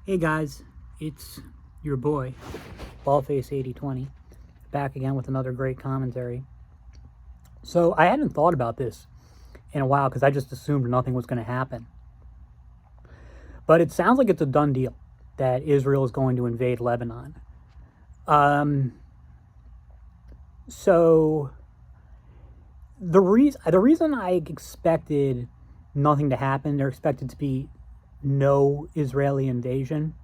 Hey guys, it's your boy, Ballface8020, back again with another great commentary. So I hadn't thought about this in a while because I just assumed nothing was going to happen. But it sounds like it's a done deal that Israel is going to invade Lebanon. So the reason I expected nothing to happen, there expected to be no Israeli invasion,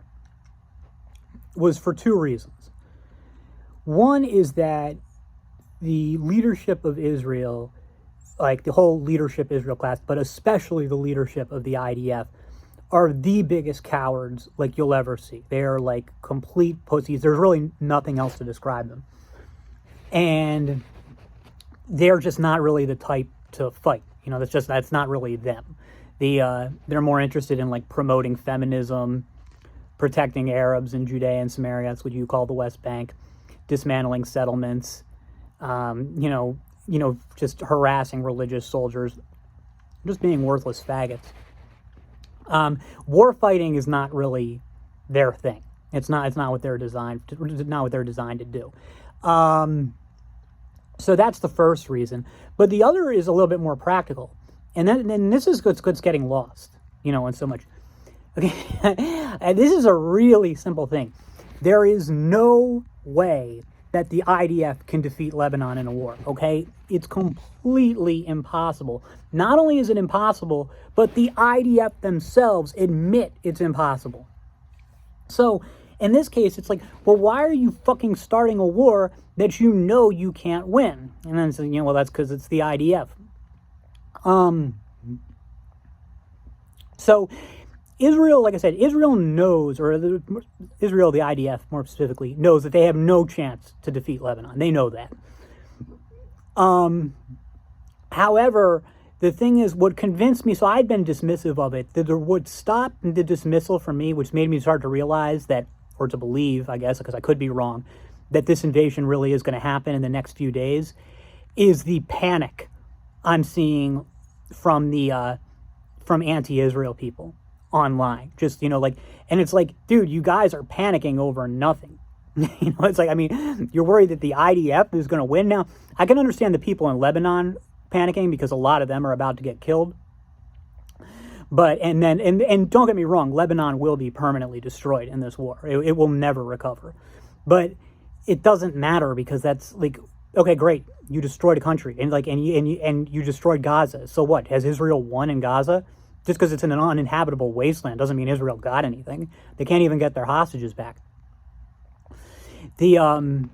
was for two reasons. One is that the leadership of Israel, like the whole leadership Israel class, but especially the leadership of the IDF, are the biggest cowards like you'll ever see. They are like complete pussies. There's really nothing else to describe them. And they're just not really the type to fight. You know, that's not really them. They're more interested in like promoting feminism, protecting Arabs in Judea and Samaria, that's what you call the West Bank, dismantling settlements, just harassing religious soldiers, just being worthless faggots. War fighting is not really their thing. It's not what they're designed to do. So that's the first reason. But the other is a little bit more practical. And this is what's getting lost, in so much. Okay, this is a really simple thing. There is no way that the IDF can defeat Lebanon in a war, okay? It's completely impossible. Not only is it impossible, but the IDF themselves admit it's impossible. So, in this case, it's like, well, why are you fucking starting a war that you know you can't win? And then, so, well, that's because it's the IDF. So Israel, like I said, Israel knows, Israel, the IDF more specifically, knows that they have no chance to defeat Lebanon. They know that. However, the thing is, what convinced me, so I'd been dismissive of it, that what stopped the dismissal for me, which made me start to realize that, or to believe, I guess, because I could be wrong, that this invasion really is going to happen in the next few days, is the panic I'm seeing from from anti-Israel people online. Just, and it's like, dude, you guys are panicking over nothing. It's like, you're worried that the IDF is going to win now. I can understand the people in Lebanon panicking because a lot of them are about to get killed. But, and don't get me wrong, Lebanon will be permanently destroyed in this war. It will never recover. But it doesn't matter because that's like, okay, great. You destroyed a country and you destroyed Gaza. So what? Has Israel won in Gaza? Just because it's in an uninhabitable wasteland doesn't mean Israel got anything. They can't even get their hostages back. So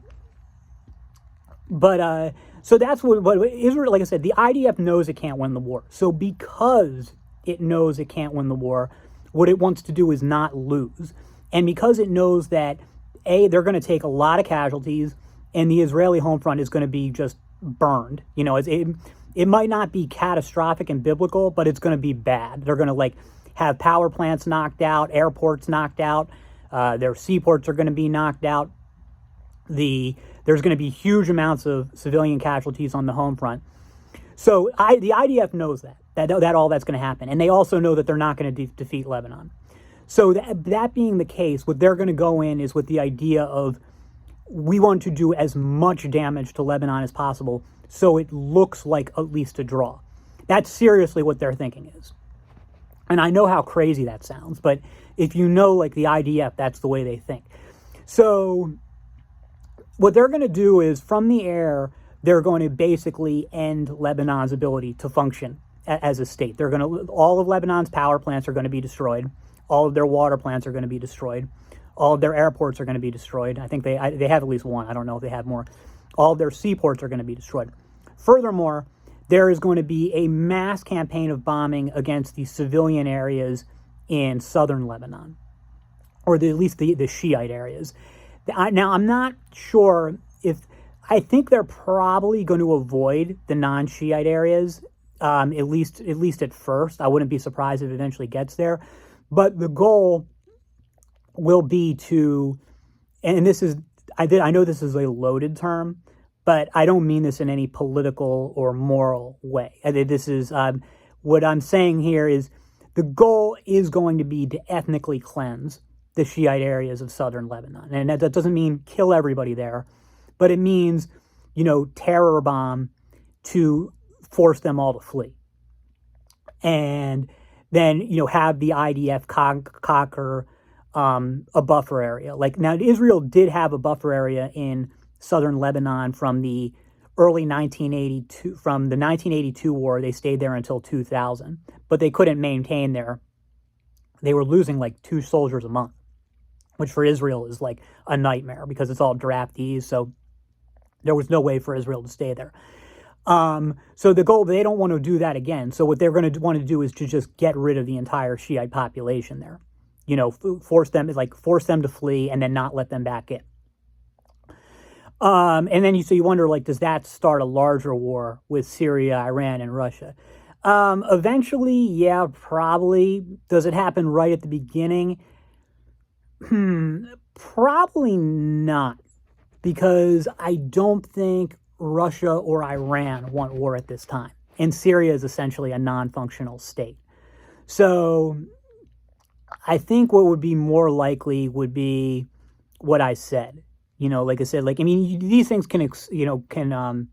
that's what Israel, like I said, the IDF knows it can't win the war. So because it knows it can't win the war, what it wants to do is not lose. And because it knows that, A, they're going to take a lot of casualties, and the Israeli home front is going to be just burned. It might not be catastrophic and biblical, but it's going to be bad. They're going to have power plants knocked out, airports knocked out, their seaports are going to be knocked out. There's going to be huge amounts of civilian casualties on the home front. So the IDF knows that all that's going to happen, and they also know that they're not going to defeat Lebanon. So that being the case, what they're going to go in is with the idea of, we want to do as much damage to Lebanon as possible so it looks like at least a draw. That's seriously what their thinking is. And I know how crazy that sounds, but if you know the IDF, that's the way they think. So what they're going to do is, from the air, they're going to basically end Lebanon's ability to function as a state. All of Lebanon's power plants are going to be destroyed. All of their water plants are going to be destroyed. All of their airports are going to be destroyed. I think they have at least one. I don't know if they have more. All of their seaports are going to be destroyed. Furthermore, there is going to be a mass campaign of bombing against the civilian areas in southern Lebanon, or at least the Shiite areas. Now, I'm not sure I think they're probably going to avoid the non-Shiite areas, at least at first. I wouldn't be surprised if it eventually gets there. But the goal will be to, and this is, I know this is a loaded term, but I don't mean this in any political or moral way. This is, what I'm saying here is the goal is going to be to ethnically cleanse the Shiite areas of southern Lebanon. And that doesn't mean kill everybody there, but it means, terror bomb to force them all to flee. And then, have the IDF conquer a buffer area. Like, now, Israel did have a buffer area in southern Lebanon from the early 1982, from the 1982 war. They stayed there until 2000, but they couldn't maintain their, they were losing like 2 soldiers a month, which for Israel is like a nightmare because it's all draftees. So there was no way for Israel to stay there. So the goal, they don't want to do that again. So what they're going to want to do is to just get rid of the entire Shiite population there. Force them to flee and then not let them back in. And then you wonder, like, does that start a larger war with Syria, Iran, and Russia? Eventually, yeah, probably. Does it happen right at the beginning? Probably not, because I don't think Russia or Iran want war at this time. And Syria is essentially a non-functional state. So I think what would be more likely would be what I said. Like I said, these things can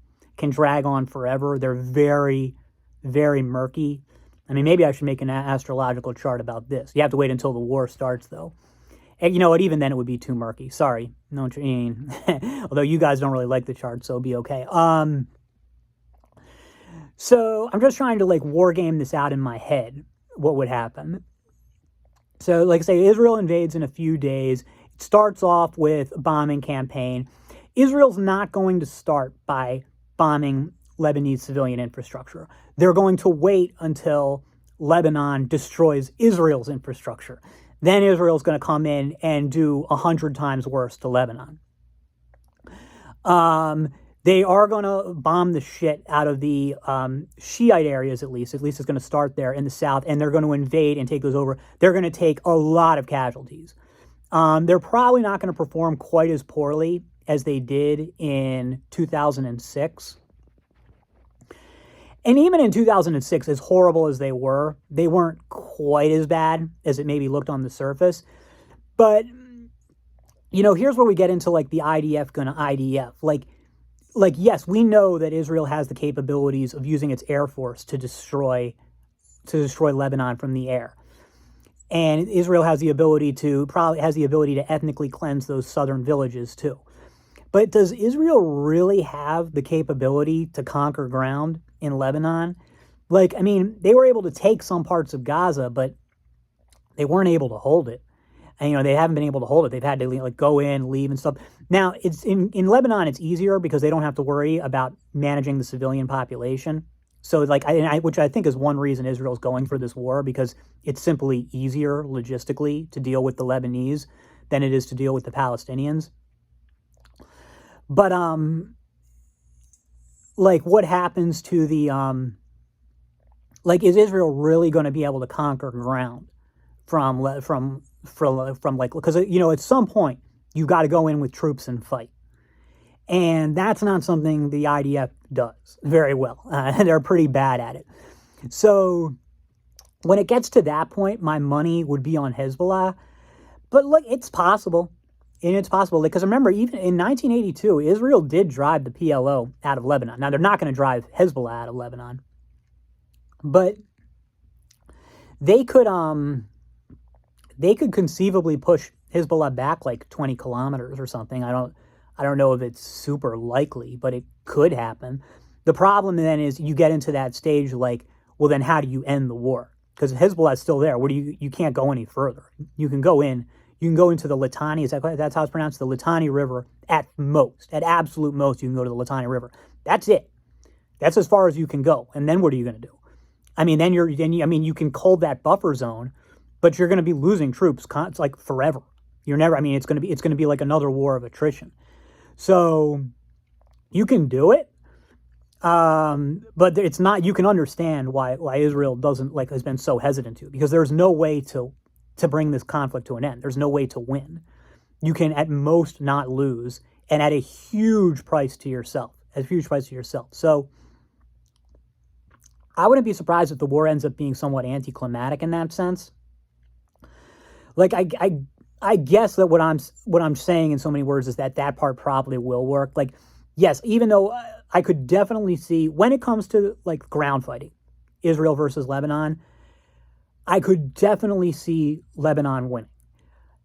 drag on forever. They're very, very murky. Maybe I should make an astrological chart about this. You have to wait until the war starts, though. And even then it would be too murky. Sorry. No, although you guys don't really like the chart, so it'll be okay. So I'm just trying to war game this out in my head, what would happen. So like I say, Israel invades in a few days. It starts off with a bombing campaign. Israel's not going to start by bombing Lebanese civilian infrastructure. They're going to wait until Lebanon destroys Israel's infrastructure. Then Israel's going to come in and do 100 times worse to Lebanon. They are going to bomb the shit out of the Shiite areas, at least. At least it's going to start there in the south, and they're going to invade and take those over. They're going to take a lot of casualties. They're probably not going to perform quite as poorly as they did in 2006. And even in 2006, as horrible as they weren't quite as bad as it maybe looked on the surface. But, here's where we get into the IDF gonna IDF. Yes, we know that Israel has the capabilities of using its air force to destroy Lebanon from the air. And Israel has the ability to ethnically cleanse those southern villages too. But does Israel really have the capability to conquer ground in Lebanon? They were able to take some parts of Gaza, but they weren't able to hold it. And, they haven't been able to hold it. They've had to go in, leave and stuff. Now, it's in Lebanon, it's easier because they don't have to worry about managing the civilian population. So, which I think is one reason Israel's going for this war, because it's simply easier logistically to deal with the Lebanese than it is to deal with the Palestinians. But, what happens to the, is Israel really going to be able to conquer ground because, at some point you've got to go in with troops and fight. And that's not something the IDF does very well. They're pretty bad at it. So when it gets to that point, my money would be on Hezbollah. But it's possible. And it's possible, because remember, even in 1982, Israel did drive the PLO out of Lebanon. Now, they're not going to drive Hezbollah out of Lebanon, but they could conceivably push Hezbollah back 20 kilometers or something. I don't know if it's super likely, but it could happen. The problem then is you get into that stage well, then how do you end the war? Because Hezbollah is still there. You can't go any further. You can go in. You can go into the Litani, that's how it's pronounced, the Litani River at absolute most, you can go to the Litani River. That's it. That's as far as you can go. And then what are you going to do? You can hold that buffer zone, but you're going to be losing troops forever. It's going to be like another war of attrition. So you can do it. But it's not, you can understand why Israel has been so hesitant to, because there's no way to bring this conflict to an end. There's no way to win. You can at most not lose, and at a huge price to yourself. So I wouldn't be surprised if the war ends up being somewhat anticlimactic in that sense. I I guess that what I'm saying in so many words is that that part probably will work. Like, yes, even though I could definitely see when it comes to like ground fighting, Israel versus Lebanon, I could definitely see Lebanon winning.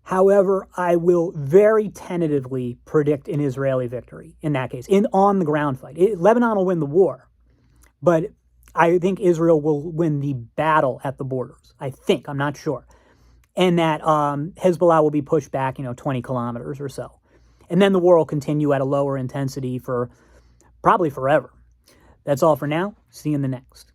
However, I will very tentatively predict an Israeli victory in that case, in on the ground fight. Lebanon will win the war, but I think Israel will win the battle at the borders. I think, I'm not sure. And that Hezbollah will be pushed back, 20 kilometers or so. And then the war will continue at a lower intensity for probably forever. That's all for now. See you in the next.